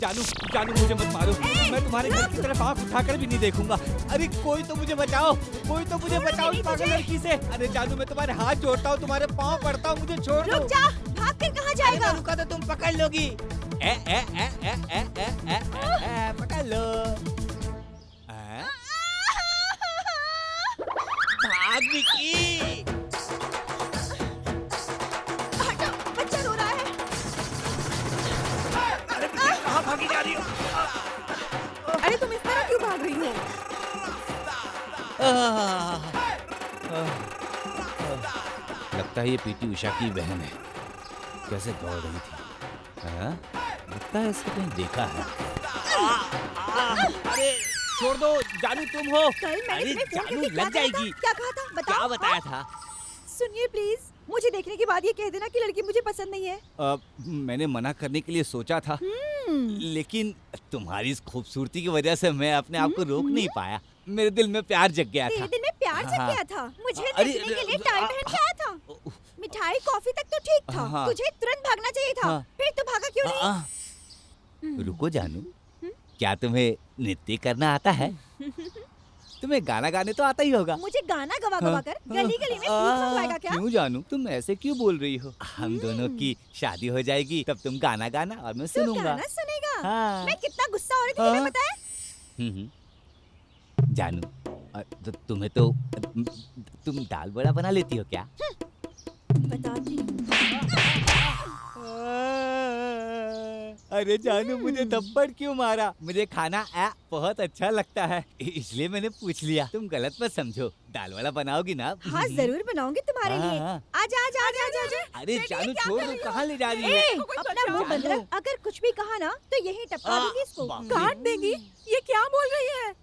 जानू जानू मुझे मत मारो, मैं तुम्हारे घर की तरफ आँख उठाकर भी नहीं देखूंगा। अरे कोई तो मुझे बचाओ, कोई तो मुझे बचाओ इस पागल लड़की से। अरे जानू मैं तुम्हारे हाथ जोड़ता हूँ, तुम्हारे पाँव पड़ता हूँ, मुझे छोड़ दो। रुक जा, भाग कर कहाँ जाएगा? रुका तो तुम पकड़ लोगी। पकड़ लो। भाग विकी। हटो, बच्चा रो रहा है। अरे कहाँ भागी जा रही हो? अरे तुम इस तरह क्यों भाग रही हो? लगता है ये पीटी उषा की बहन है। कैसे दौड़ रही थी? हाँ? लगता है ऐसे कहीं देखा है। अरे छोड़ दो, जानू तुम हो। कल मैंने अरे तुम्हें फोन जानू करके क्या लग कहा जाएगी। था? क्या कहा था? बताओ। क्या बताया था? सुनिए प्लीज, मुझे देखने के बाद ये कह देना कि लड़की मुझे पसंद नहीं है। मैंने मना करने के लिए सोचा था, लेकिन तुम्हारी इस खूबसूरती की वजह से मैं अपने आप को रोक नहीं पाया। मेरे दिल में प्यार जग गया था। तेरे दिल में प्यार जग गया था? मुझे देखने के लिए टाई पहन के आया था। मिठाई कॉफी तक तो ठीक था, हाँ। तुझे तुरंत भागना चाहिए था। फिर तू भागा क्यों नहीं? रुको जानू, क्या तुम्हें नृत्य करना आता है? तुम्हें गाना गाने तो आता ही होगा। मुझे गाना गवा गवा कर गली गली में भूत मंगवाएगा क्या? क्यों जानू, तुम ऐसे क्यों बोल रही हो? हम दोनों की शादी हो जाएगी, तब तुम गाना गाना और मैं तू सुनूंगा। गाना सुनेगा? हाँ। मैं कितना गुस्सा हो रही थी तुम्हें पता है? जानू, तो तुम्हें तो तुम दाल बड़ा बना लेती हो क्या? बताती हूँ। अरे जानू मुझे थप्पड़ क्यों मारा? मुझे खाना बहुत अच्छा लगता है, इसलिए मैंने पूछ लिया। तुम गलत मत समझो, दाल वाला बनाओगी ना? हाँ जरूर बनाऊंगी तुम्हारे लिए। हाँ। आजा आजा आजा आजा आजा। अरे जानू छोड़ दो, कहाँ ले जा रही ए, हो? अपना मुंह बंद रख। अगर कुछ भी कहा ना तो यही टपका दूंगी इसको। बाप रे। काट देगी? ये क्या बोल रही है?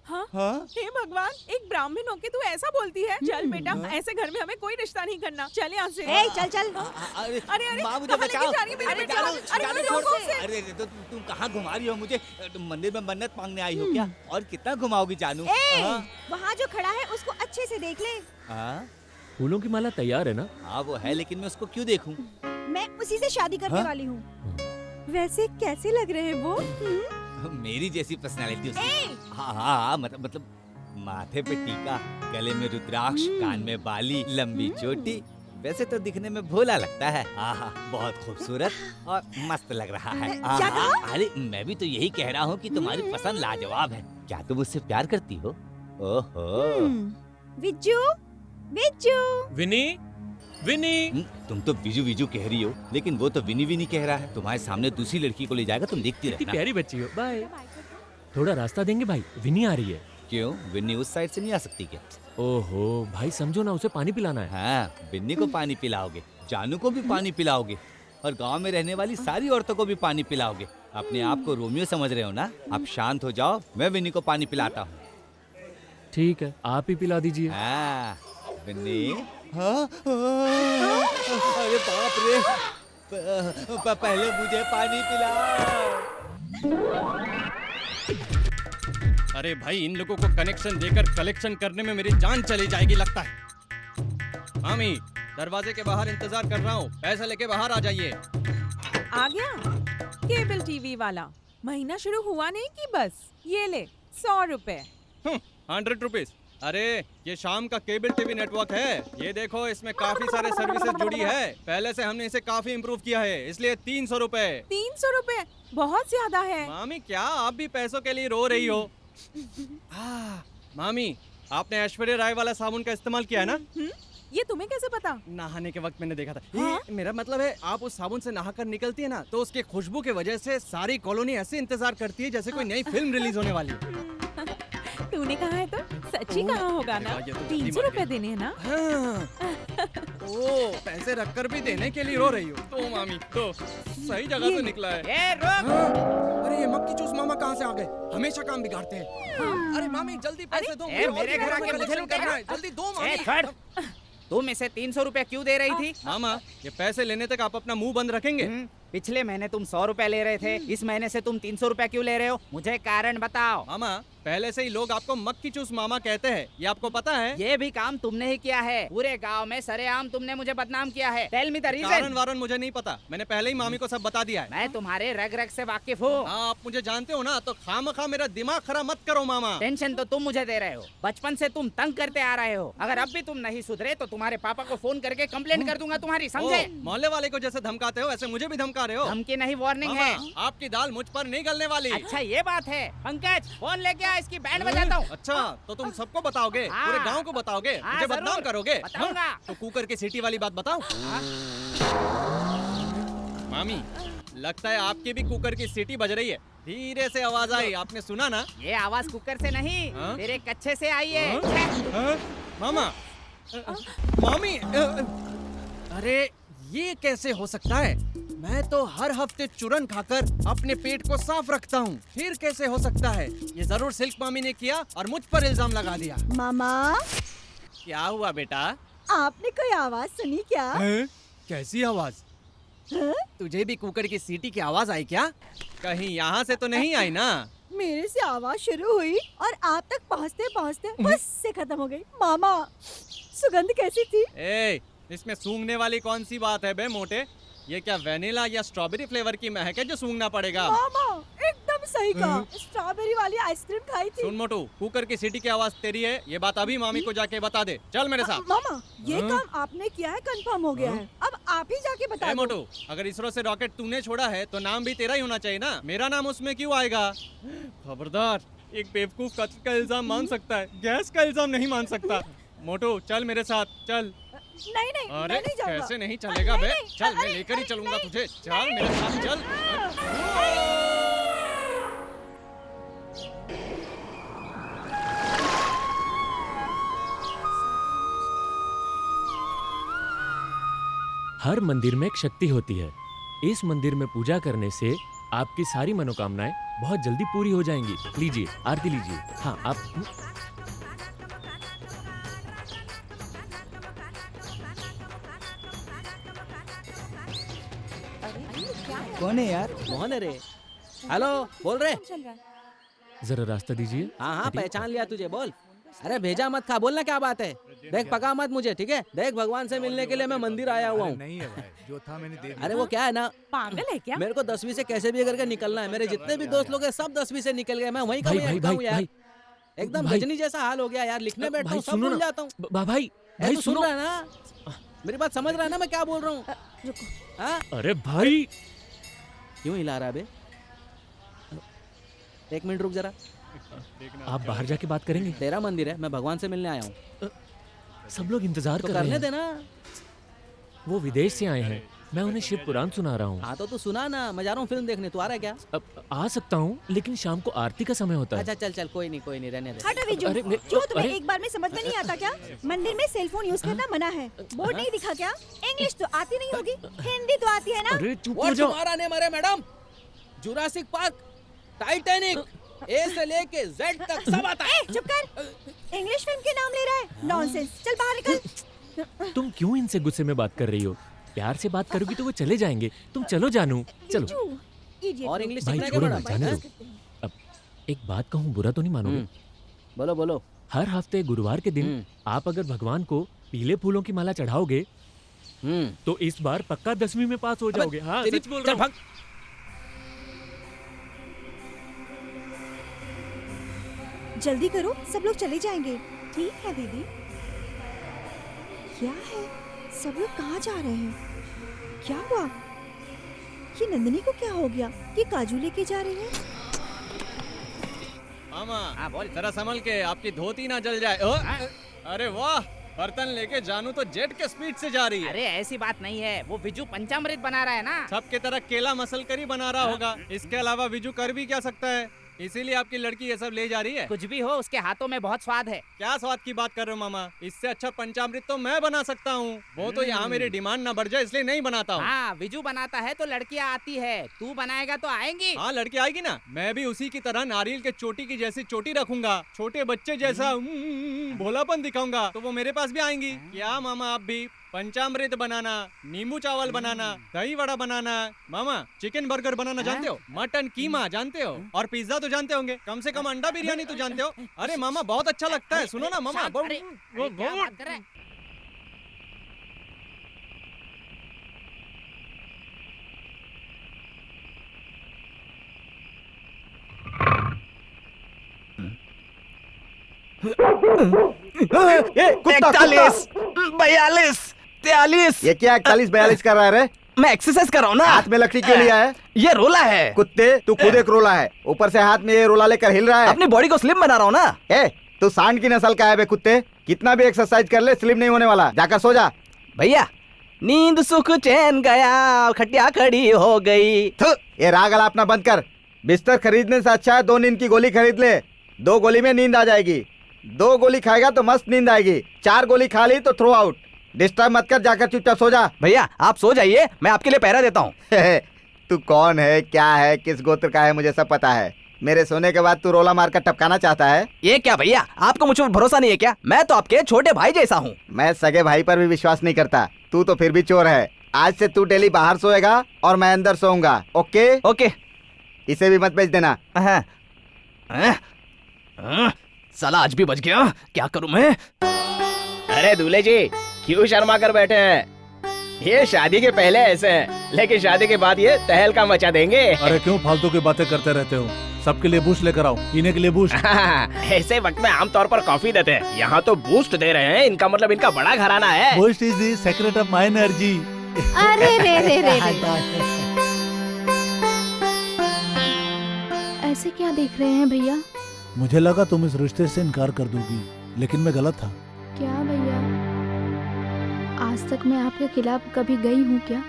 हाँ? हाँ? हे भगवान, एक ब्राह्मण होके तू ऐसा बोलती है? चल बेटा, ऐसे घर में हमें कोई रिश्ता नहीं करना। चल यहाँ से। ए, चल चल। अरे अरे, अरे, माँ मुझे कहाँ लेके बचाओ। जा रही है मेरे अरे बेटे जानू, को? अरे, जानू मुझे छोड़ रोको दो। उसे। अरे तो तुम कहाँ घुमा रही हो मुझे? तुम मंदिर में मन्नत मांगने आई हो क्या? और कितना घुमाओगी जानू? ए, हाँ? वहाँ जो खड़ा है उसको अच्छे से देख ले। हाँ? फूलों की माला तैयार है ना? हाँ वो है, लेकिन मैं उसको क्यों देखूं? मैं उसी से शादी करने हाँ? वाली हूँ। वैसे कैसे लग रहे हैं वो? मेरी जैसी पर्सनालिटी उसकी। हाँ हाँ हाँ, मतलब माथे पे टीका, गले में रुद्राक्ष, कान में बाली, लंबी चोटी। वैसे तो दिखने में भोला लगता है। आहा, बहुत खूबसूरत और मस्त लग रहा है। क्या कहा? अरे मैं भी तो यही कह रहा हूँ कि तुम्हारी पसंद लाजवाब है। क्या तुम उससे प्यार करती हो? ओहो। विज्जू, विज्जू। विनी, विनी। तुम तो विजू विजू कह रही हो, लेकिन वो तो विनी विनी कह रहा है। तुम्हारे सामने दूसरी लड़की को ले जाएगा, तुम देखती इतनी रहना। प्यारी बच्ची हो। बाय। थोड़ा रास्ता देंगे भाई, विनी आ रही है। क्यों, विन्नी उस साइड से नहीं आ सकती क्या? ओहो भाई, समझो ना, उसे पानी पिलाना है। हाँ, विन्नी को पानी पिलाओगे, जानू को भी पानी पिलाओगे, और गांव में रहने वाली सारी औरतों को भी पानी पिलाओगे। अपने आप को रोमियो समझ रहे हो ना? आप शांत हो जाओ, मैं विन्नी को पानी पिलाता हूँ। ठीक है, आप ही पिला दीजिए। हाँ, विन्नी। हाँ? अरे बाप रे, पहले मुझे पानी पिलाओ। अरे भाई, इन लोगों को कनेक्शन देकर कलेक्शन करने में मेरी जान चली जाएगी लगता है। मामी, दरवाजे के बाहर इंतजार कर रहा हूँ, पैसा लेके बाहर आ जाइए। आ गया केबल टीवी वाला। महीना शुरू हुआ नहीं कि बस ये ले 100 रुपए। 100 रुपीज? अरे ये शाम का केबल टीवी नेटवर्क है, ये देखो इसमें काफी सारे सर्विसेज जुड़ी है। पहले से हमने इसे काफी इम्प्रूव किया है, इसलिए 300 रुपए। 300 रुपए बहुत ज्यादा है। मामी, क्या आप भी पैसों के लिए रो रही हो? मामी, आपने ऐश्वर्या राय वाला साबुन का इस्तेमाल किया है ना? ये तुम्हें कैसे पता? नहाने के वक्त मैंने देखा था। हाँ? मेरा मतलब है, आप उस साबुन से नहाकर निकलती है ना, तो उसके खुशबू की वजह से सारी कॉलोनी ऐसे इंतजार करती है जैसे कोई नई फिल्म रिलीज होने वाली है। तूने कहा है तो सच्ची कहा होगा ना। ये तो 300 रुपए देने हैं ना? हाँ। ओ, पैसे रखकर भी देने के लिए रो रही हो? तो मामी, तो सही जगह से निकला है। हाँ? अरे ये मक्खी चूस मामा कहाँ से आ गए? हमेशा काम बिगाड़ते हैं। अरे मामी जल्दी पैसे दो, मेरे घर आके मुझे करना है, जल्दी दो मामी। तुम इसे 300 रुपए क्यों दे रही थी? मामा, ये पैसे लेने तक आप अपना मुंह बंद रखेंगे? पिछले महीने तुम 100 रुपए ले रहे थे, इस महीने से तुम 300 रुपए क्यों ले रहे हो? मुझे कारण बताओ। मामा, पहले से ही लोग आपको मक्की चूस मामा कहते हैं, ये आपको पता है? ये भी काम तुमने ही किया है। पूरे गांव में सरेआम तुमने मुझे बदनाम किया है। टेल मी द कारण रीजन। वारन मुझे नहीं पता, मैंने पहले ही मामी को सब बता दिया है। मैं तुम्हारे रग रग से वाकिफ हूँ। हाँ, आप मुझे जानते हो ना, तो खामखा मेरा दिमाग खराब मत करो मामा। टेंशन तो तुम मुझे दे रहे हो, बचपन से तुम तंग करते आ रहे हो। अगर अब भी तुम नहीं सुधरे तो तुम्हारे पापा को फोन करके कंप्लेंट कर दूंगा तुम्हारी, समझे? ओ, मोहल्ले वाले को जैसे धमकाते हो ऐसे मुझे भी धमका रहे हो। धमकी नहीं, वार्निंग मामा, है। आपकी दाल मुझ पर नहीं गलने वाली। अच्छा ये बात है। पंकज फोन लेके आ, इसकी बैंड बजाता हूँ। अच्छा, तो तुम सबको बताओगे? हाँ। पूरे गांव को बताओगे? हाँ, मुझे जरूर। बदनाम करोगे? बताऊंगा। हाँ? तो कुकर की सीटी वाली बात बताओ। मामी, लगता है आपकी भी कुकर की सीटी बज रही है। धीरे से आवाज आई, आपने सुना ना? ये आवाज कुकर से नहीं, हाँ? तेरे कच्चे से आई है। हाँ? मामा, मामी, अरे ये कैसे हो सकता है? मैं तो हर हफ्ते चूरन खाकर अपने पेट को साफ रखता हूँ, फिर कैसे हो सकता है? ये जरूर सिल्क मामी ने किया और मुझ पर इल्जाम लगा दिया। मामा, क्या हुआ बेटा? आपने कोई आवाज सुनी क्या? कैसी आवाज? हाँ? तुझे भी कुकर की सीटी की आवाज आई क्या? कहीं यहाँ से तो नहीं आई ना? मेरे से आवाज शुरू हुई और आप तक पहुँचते पहुँचते बस से खत्म हो गई। मामा, सुगंध कैसी थी? ए, इसमें सूंघने वाली कौन सी बात है बे मोटे? ये क्या वेनिला या स्ट्रॉबेरी फ्लेवर की महक है जो सूंघना पड़ेगा? मामा, एकदम सही कहा। स्ट्रॉबेरी वाली आइसक्रीम खाई थी। सुन मोटू, कुकर की सीटी की आवाज तेरी है, ये बात अभी मामी को जाके बता दे। चल मेरे साथ। मामा, ये हाँ? काम आपने किया है, कंफर्म हो गया है। अब आप ही जाके बता ए दो। मोटू, अगर इसरो से रॉकेट तूने छोड़ा है तो नाम भी तेरा ही होना चाहिए ना, मेरा नाम उसमें क्यों आएगा? खबरदार, एक बेवकूफ कत्ल का इल्जाम मान सकता है, गैस का इल्जाम नहीं मान सकता। मोटू चल मेरे साथ, चल। नहीं नहीं, अरे मैं नहीं जाऊंगा। कैसे नहीं चलेगा बे? नहीं, चल मैं अरे, लेकर ही अरे, चलूंगा नहीं, तुझे। चल नहीं, मेरे साथ चल। हर मंदिर में एक शक्ति होती है। इस मंदिर में पूजा करने से आपकी सारी मनोकामनाएं बहुत जल्दी पूरी हो जाएंगी। लीजिए, आरती लीजिए। हाँ, आप कौन है यार? मोहन है रे। हेलो, बोल रहे? जरा रास्ता दीजिए। हाँ हाँ, हटिए। पहचान लिया तुझे, बोल। अरे भेजा मत खा, बोलना क्या बात है? देख, पका मत मुझे, ठीक है? देख, भगवान से मिलने के लिए मैं मंदिर आया हुआ हूँ। नहीं है भाई, जो था मैंने दे दिया। अरे वो क्या है ना, पागल है क्या? मेरे को 10वीं से कैसे भी करके निकलना है। मेरे जितने भी दोस्त लोग हैं सब 10वीं से निकल गए, मैं वहीं का भाई वहीं भाई अटका भाई हूँ यार। भाई एकदम भाई। गजनी जैसा हाल हो गया यार, लिखने बैठता भाई हूँ सब सुनो भूल ना। जाता हूँ। भाई ए, भाई तू सुन सुनो। रहा है ना? मेरी बात समझ रहा है ना मैं क्या बोल रहा हूँ? रुको। हाँ? अरे भाई, क्यों हिला रहा है बे? एक मिनट रुक जरा। आप बाहर जाके बात करेंगे? तेरा मंदिर है, मैं भगवान से मिलने आया हूँ, सब लोग इंतजार तो कर रहे करने हैं। देना। वो विदेश से आए हैं, मैं उन्हें शिव पुराण सुना रहा हूँ। हाँ तो तू सुना ना, मैं जा रहा हूँ फिल्म देखने, तू आ रहा है क्या? अब आ सकता हूँ, लेकिन शाम को आरती का समय होता है। अच्छा चल चल, कोई नहीं रहने दे। हटो विजू, अरे, क्यों तुम्हें अरे। एक बार में समझ में नहीं आता क्या? मंदिर में सेल फोन यूज करना मना है। बोर्ड नहीं दिखा क्या? इंग्लिश तो आती नहीं होगी, हिंदी तो आती है ना? अरे चुप वो हो जाओ। तुम्हारा नेम है मैडम, जुरासिक पार्क, टाइटैनिक, ए से लेके जेड तक सब आता है। ए, चुप कर। इंग्लिश फिल्म के नाम ले रहा है, नॉनसेंस। चल बाहर निकल। तुम क्यों इनसे गुस्से में बात कर रही हो? प्यार से बात करोगी तो वो चले जाएंगे। तुम चलो जानू, चलो। विजू, idiot और लोग। इंग्लिश भाई सीखना है क्या छोड़ो ना, मैडम? जाने हाँ? दो। अब एक बात कहूँ, बुरा तो नहीं मानोगे? बोलो बोलो। हर हफ्ते गुरुवार के दिन हम्म। आप अगर भगवान को पीले फूलों की माला चढ़ाओगे तो इस बार पक्का 10वीं में पास हो जाओगे। हाँ, तेरी- सच बोल चल रहा हूँ। भाग। जल्दी करो, सब लोग चले जाएंगे। ठीक है दीदी। क्या है, सब लोग कहाँ जा रहे हैं? क्या हुआ? ये नंदिनी को क्या हो गया? ये काजू लेके जा रही है। मामा, हाँ, बोल। जरा संभल के, आपकी धोती ना जल जाए। ओ, अरे वाह, बर्तन लेके जानू तो जेट के स्पीड से जा रही है। अरे ऐसी बात नहीं है, वो विजू पंचामृत बना रहा है ना। सबके तरह केला मसल कर ही बना रहा होगा, इसके अलावा विजू कर भी क्या सकता है? इसीलिए आपकी लड़की ये सब ले जा रही है। कुछ भी हो, उसके हाथों में बहुत स्वाद है। क्या स्वाद की बात कर रहे हो मामा? इससे अच्छा पंचामृत तो मैं बना सकता हूँ। वो तो यहाँ मेरी डिमांड ना बढ़ जाए इसलिए नहीं बनाता हूँ। हाँ, विजू बनाता है तो लड़कियाँ आती है, तू बनाएगा तो आएंगी। हाँ, लड़की आएगी ना, मैं भी उसी की तरह नारियल के चोटी की जैसी चोटी रखूंगा, छोटे बच्चे जैसा भोलापन दिखाऊंगा, तो वो मेरे पास भी आएंगी। क्या मामा, आप भी पंचामृत बनाना, नींबू चावल बनाना, दही वड़ा बनाना, मामा चिकन बर्गर बनाना जानते हो, मटन कीमा जानते हो, और पिज्जा तो जानते होंगे, कम से कम अंडा बिरयानी तो जानते हो। अरे मामा बहुत अच्छा लगता है, सुनो ना मामा। अरे क्या बात कर रहा है? कुत्ता 41, 42, 43। ये क्या 41-42 कर रहा है रे? मैं एक्सरसाइज कर रहा हूँ ना। हाथ में लकड़ी क्यों लिया है? ये रोला है। कुत्ते, तू खुद एक रोला है, ऊपर से हाथ में ये रोला लेकर हिल रहा है। अपनी बॉडी को स्लिम बना रहा हूँ ना। ए, तू सांड की नस्ल का है बे कुत्ते। कितना भी एक्सरसाइज कर ले स्लिम नहीं होने वाला। जाकर सो जा। भैया नींद सुख चैन गया, खटिया खड़ी हो गई। थु, ये राग अपना बंद कर। बिस्तर खरीदने से अच्छा है 2 नींद की गोली खरीद ले। 2 गोली में नींद आ जाएगी। 2 गोली खाएगा तो मस्त नींद आएगी। 4 गोली खा ली तो थ्रो आउट। डिस्टर्ब मत कर, जाकर चुपचाप सो जा। भैया आप सो जाइए, मैं आपके लिए पहरा देता हूँ। तू कौन है, क्या है, किस गोत्र का है, मुझे सब पता है। मेरे सोने के बाद तू रोला मारकर टपकाना चाहता है। ये क्या भैया, आपको मुझ पर भरोसा नहीं है क्या? मैं तो आपके छोटे भाई जैसा हूँ। मैं सगे भाई पर भी विश्वास नहीं करता। तू तो फिर भी चोर है। आज से तू डेली बाहर सोएगा और मैं अंदर सोऊंगा। Okay okay. इसे भी मत बेच देना। साला आज भी बच गया, क्या करूं मैं? अरे दूल्हे जी क्यों शर्मा कर बैठे हैं? ये शादी के पहले ऐसे हैं, लेकिन शादी के बाद ये तहलका मचा देंगे। अरे क्यों फालतू की बातें करते रहते हो? सबके लिए बूस्ट लेकर आओ, पीने के लिए बूस्ट। ऐसे वक्त में आमतौर पर कॉफी देते हैं, यहाँ तो बूस्ट दे रहे हैं। इनका मतलब इनका बड़ा घराना है। Boost is the secret of my energy. अरे रे रे रे ऐसे क्या देख रहे हैं भैया? मुझे लगा तुम इस रिश्ते से इनकार कर दोगी, लेकिन मैं गलत था। क्या भैया, आज तक मैं आपके खिलाफ कभी गई हूँ क्या?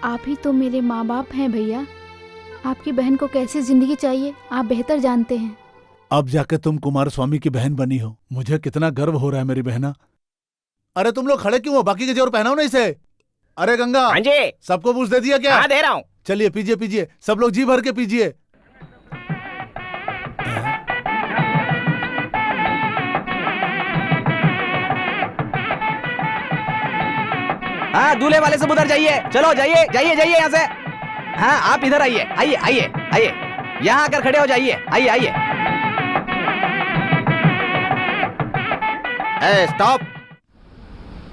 आप ही तो मेरे माँ बाप हैं भैया। आपकी बहन को कैसी जिंदगी चाहिए आप बेहतर जानते हैं। अब जाके तुम कुमार स्वामी की बहन बनी हो, मुझे कितना गर्व हो रहा है मेरी बहना। अरे तुम लोग खड़े क्यों हो? बाकी के जोर पहनाओ ना इसे। अरे गंगा, हाँ जी, सबको बूस्ट दे दिया क्या? हाँ दे रहा हूँ। चलिए पीजिए पीजिए, सब लोग जी भर के पीजिए। हाँ दूल्हे वाले सब उधर जाइए, चलो जाइए जाइए जाइए यहाँ से। हाँ आप इधर आइए, आइए आइए आइए, यहाँ आकर खड़े हो जाइए, आइए आइए। स्टॉप।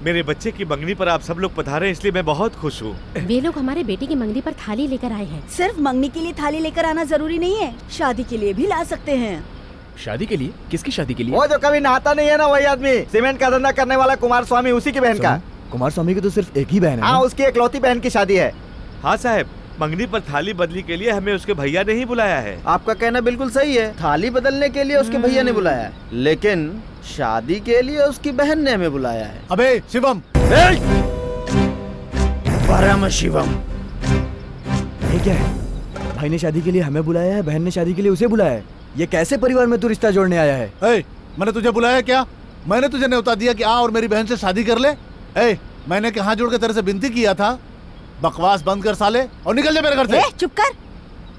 मेरे बच्चे की मंगनी पर आप सब लोग पधारे हैं, इसलिए मैं बहुत खुश हूँ। वे लोग हमारे बेटे की मंगनी पर थाली लेकर आए हैं। सिर्फ मंगनी के लिए थाली लेकर आना जरूरी नहीं है, शादी के लिए भी ला सकते हैं। शादी के लिए? किसकी शादी के लिए? वो जो कभी नहाता नहीं है ना, वही आदमी, सीमेंट का धंधा करने वाला कुमार स्वामी, उसी की बहन का। कुमार स्वामी की तो सिर्फ एक ही बहन है। हाँ, उसकी इकलौती बहन की शादी है। हाँ साहब, मंगनी पर थाली बदली के लिए हमें उसके भैया ने ही बुलाया है। आपका कहना बिल्कुल सही है, थाली बदलने के लिए उसके भैया ने बुलाया है, लेकिन शादी के लिए उसकी बहन ने हमें बुलाया है। अबे शिवम, परम शिवम, ये क्या है? भाई ने शादी के लिए हमें बुलाया है, बहन ने शादी के लिए उसे बुलाया है। ये कैसे परिवार में तू रिश्ता जोड़ने आया है? मैंने तुझे बुलाया क्या? मैंने तुझे न्योता दिया कि आ और मेरी बहन से शादी कर ले। मैंने हाथ जोड़ के तेरे से विनती किया था। बकवास बंद कर साले और निकल जा मेरे घर से। चुप कर,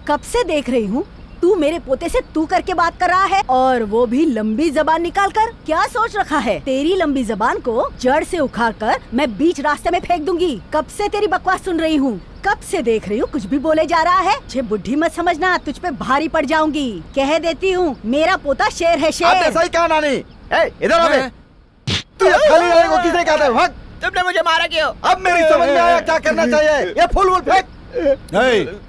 कब से देख रही हूँ तू मेरे पोते से तू करके बात कर रहा है, और वो भी लंबी जबान निकाल कर। क्या सोच रखा है? तेरी लंबी जबान को जड़ से उखाड़ कर मैं बीच रास्ते में फेंक दूंगी। कब से तेरी बकवास सुन रही हूँ, कब से देख रही हूँ, कुछ भी बोले जा रहा है। मुझे बुढ़ी मत समझना, तुझ पे भारी पड़ जाऊंगी। कह देती हूँ, मेरा पोता शेर है, शेर। आपने सही कहा नानी। इधर आ बे। तू ये खाली रहने को किसे कहता है? भाग। तुमने मुझे मारा क्यों? अब मेरी समझ में आया क्या करना चाहिए। ये फूल वूल फेंक।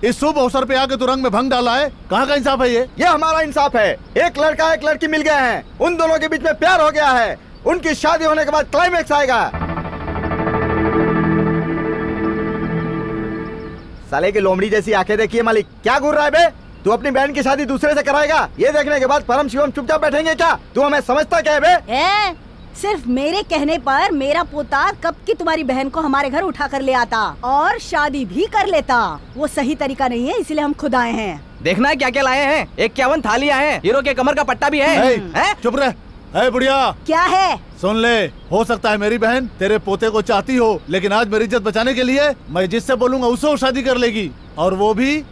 इस शुभ अवसर पे आके तू रंग में भंग डाला है, कहाँ का इंसाफ है? ये हमारा इंसाफ है। एक लड़का एक लड़की मिल गए हैं, उन दोनों के बीच में प्यार हो गया है। उनकी शादी होने के बाद क्लाइमेक्स आएगा। साले की लोमड़ी जैसी आंखें देखिए मालिक, क्या घूर रहा है बे? तू अपनी बहन की शादी दूसरे से कराएगा? ये देखने के बाद परम शिवम चुपचाप बैठेंगे क्या? तू हमें समझता क्या है बे? सिर्फ मेरे कहने पर मेरा पोता कब की तुम्हारी बहन को हमारे घर उठा कर ले आता और शादी भी कर लेता। वो सही तरीका नहीं है, इसलिए हम खुद आए हैं। देखना है क्या क्या लाए हैं। 51 थालियां हैं, हीरो के कमर का पट्टा भी है। चुप रह। बुढ़िया, क्या है? सुन ले, हो सकता है मेरी बहन तेरे पोते को चाहती हो, लेकिन आज मेरी इज्जत बचाने के लिए मैं जिससे बोलूंगा उससे वो शादी कर लेगी, और वो भी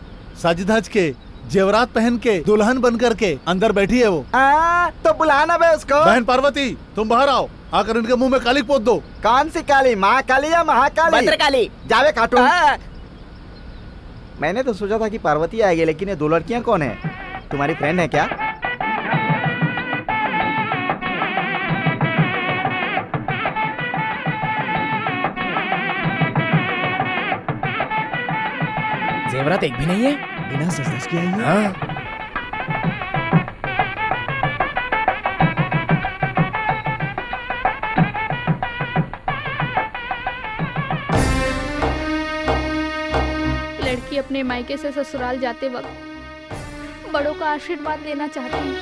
सज धज के, जेवरात पहन के, दुल्हन बन कर के। अंदर बैठी है वो। तो बुलाना बे उसको। बहन पार्वती, तुम बाहर आओ। आकर इनके मुंह में काली पोत दो। कौन सी काली, महाकाली या महाकाली? भद्रकाली। जावे काटू। मैंने तो सोचा था कि पार्वती आएगी, लेकिन ये दो लड़कियां कौन है? तुम्हारी फ्रेंड है क्या? जेवरात एक भी नहीं है, बिना सच के आई है। हाँ। लड़की अपने मायके से ससुराल जाते वक्त बड़ों का आशीर्वाद लेना चाहती है।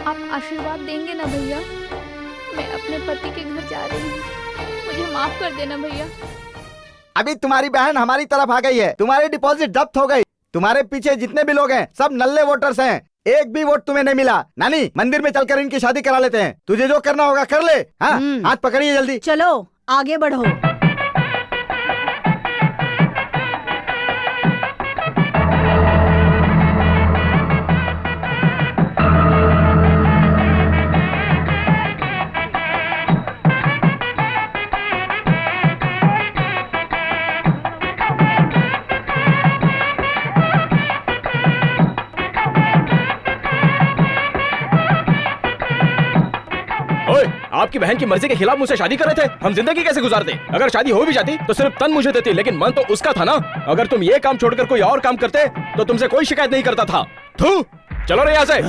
आप आशीर्वाद देंगे ना भैया? मैं अपने पति के घर जा रही हूँ, मुझे माफ कर देना भैया। अभी तुम्हारी बहन हमारी तरफ आ गई है, तुम्हारी डिपॉजिट जब्त हो गई। तुम्हारे पीछे जितने भी लोग हैं सब नल्ले वोटर्स हैं, एक भी वोट तुम्हें नहीं मिला। नानी, मंदिर में चलकर इनकी शादी करा लेते हैं। तुझे जो करना होगा कर ले। हाँ, हाथ पकड़िए जल्दी। चलो आगे बढ़ो। आपकी बहन की मर्जी के खिलाफ मुझसे शादी कर रहे थे, हम जिंदगी कैसे गुजारते? अगर शादी हो भी जाती तो सिर्फ तन मुझे देती, लेकिन मन तो उसका था ना। अगर तुम ये काम छोड़कर कोई और काम करते तो तुमसे कोई शिकायत नहीं करता था। थू, चलो रे यहाँ से।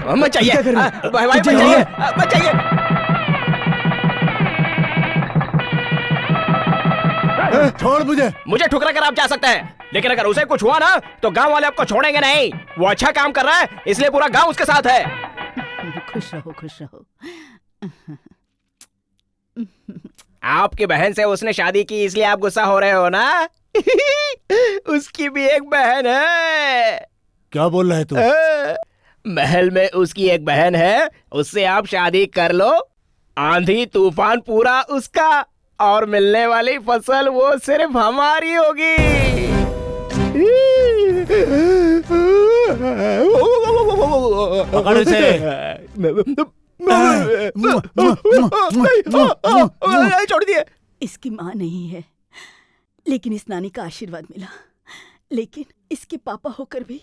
मत चाहिए, भाई चाहिए, मत चाहिए। छोड़ मुझे ठुकरा कर आप जा सकते हैं, लेकिन अगर उसे कुछ हुआ ना तो गांव वाले आपको छोड़ेंगे नहीं। वो अच्छा काम कर रहा है, इसलिए पूरा गांव उसके साथ है। खुश रहो, खुश रहो। आपकी बहन से उसने शादी की, इसलिए आप गुस्सा हो रहे हो ना? उसकी भी एक बहन है। क्या बोल रहा है तू? महल में उसकी एक बहन है, उससे आप शादी कर लो। आंधी तूफान पूरा उसका, और मिलने वाली फसल वो सिर्फ हमारी होगी। पकड़ इसे। छोड़ दिए। इसकी माँ नहीं है, लेकिन इस नानी का आशीर्वाद मिला। लेकिन इसके पापा होकर भी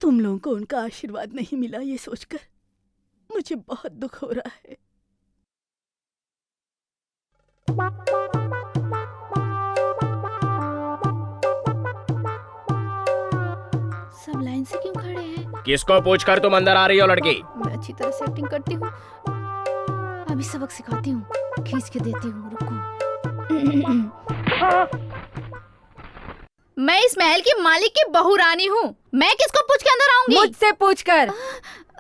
तुम लोगों को उनका आशीर्वाद नहीं मिला, ये सोचकर मुझे बहुत दुख हो रहा है। सब लाइन से क्यों खड़े हैं? किसको पूछकर तुम अंदर आ रही हो लड़की? मैं अच्छी तरह से एक्टिंग करती हूँ, अभी सबक सिखाती हूँ, खींच के देती हूँ, रुको। मैं इस महल की मालिक की बहू रानी हूँ, मैं किसको पूछ के अंदर आऊंगी? मुझसे पूछकर।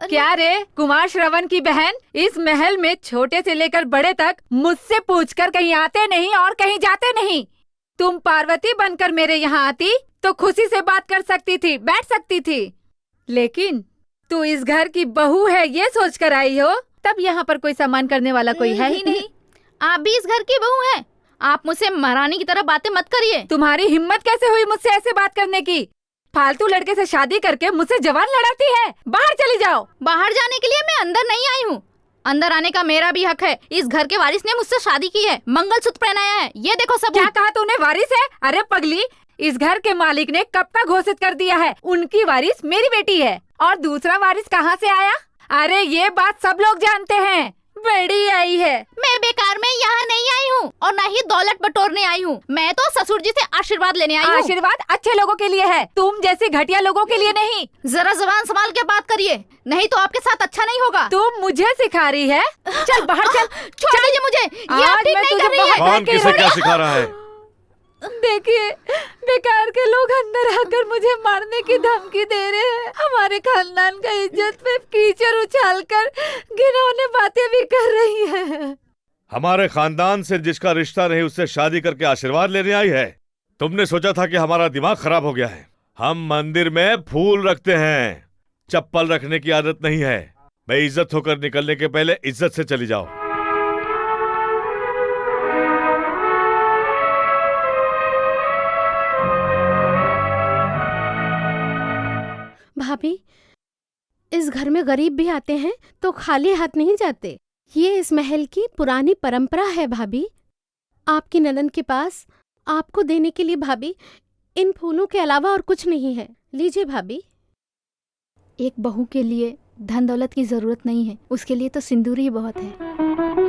क्या रे कुमार श्रवण की बहन, इस महल में छोटे से लेकर बड़े तक मुझसे पूछकर कहीं आते नहीं और कहीं जाते नहीं। तुम पार्वती बनकर मेरे यहाँ आती तो खुशी से बात कर सकती थी, बैठ सकती थी, लेकिन तू इस घर की बहू है ये सोचकर आई हो, तब यहाँ पर कोई सम्मान करने वाला कोई है ही नहीं। आप भी इस घर की बहू हैं? आप मुझसे महारानी की तरह बातें मत करिए। तुम्हारी हिम्मत कैसे हुई मुझसे ऐसे बात करने की? फालतू लड़के से शादी करके मुझसे जवान लड़ाती है, बाहर चली जाओ। बाहर जाने के लिए मैं अंदर नहीं आई हूँ, अंदर आने का मेरा भी हक है। इस घर के वारिस ने मुझसे शादी की है, मंगलसूत्र पहनाया है, ये देखो सब। क्या कहा तूने? वारिस है? अरे पगली, इस घर के मालिक ने कब का घोषित कर दिया है, उनकी वारिस मेरी बेटी है, और दूसरा वारिस कहाँ से आया? अरे ये बात सब लोग जानते हैं, बड़ी आई है। मैं बेकार में यहाँ नहीं आई हूँ और ना ही दौलत बटोरने आई हूँ, मैं तो ससुर जी से आशीर्वाद लेने आई हूँ। आशीर्वाद अच्छे लोगों के लिए है, तुम जैसे घटिया लोगों के लिए नहीं। जरा जुबान संभाल के बात करिए, नहीं तो आपके साथ अच्छा नहीं होगा। तुम मुझे सिखा रही है? चल बाहर चल। छोड़ दीजिए मुझे, ये आप ठीक नहीं कर रही है। कौन किसे क्या सिखा रहा है? देखिए, बेकार के लोग अंदर आकर मुझे मारने की धमकी दे रहे हैं, हमारे खानदान का इज्जत पे कीचड़ उछालकर घिनौने बातें भी कर रही है। हमारे खानदान से जिसका रिश्ता नहीं उससे शादी करके आशीर्वाद लेने आई है। तुमने सोचा था कि हमारा दिमाग खराब हो गया है। हम मंदिर में फूल रखते हैं, चप्पल रखने की आदत नहीं है। बेइज्जत होकर निकलने के पहले इज्जत से चली जाओ। भाभी, इस घर में गरीब भी आते हैं तो खाली हाथ नहीं जाते। ये इस महल की पुरानी परंपरा है भाभी। आपकी ननद के पास आपको देने के लिए भाभी इन फूलों के अलावा और कुछ नहीं है। लीजिए भाभी। एक बहू के लिए धन दौलत की जरूरत नहीं है, उसके लिए तो सिंदूर ही बहुत है।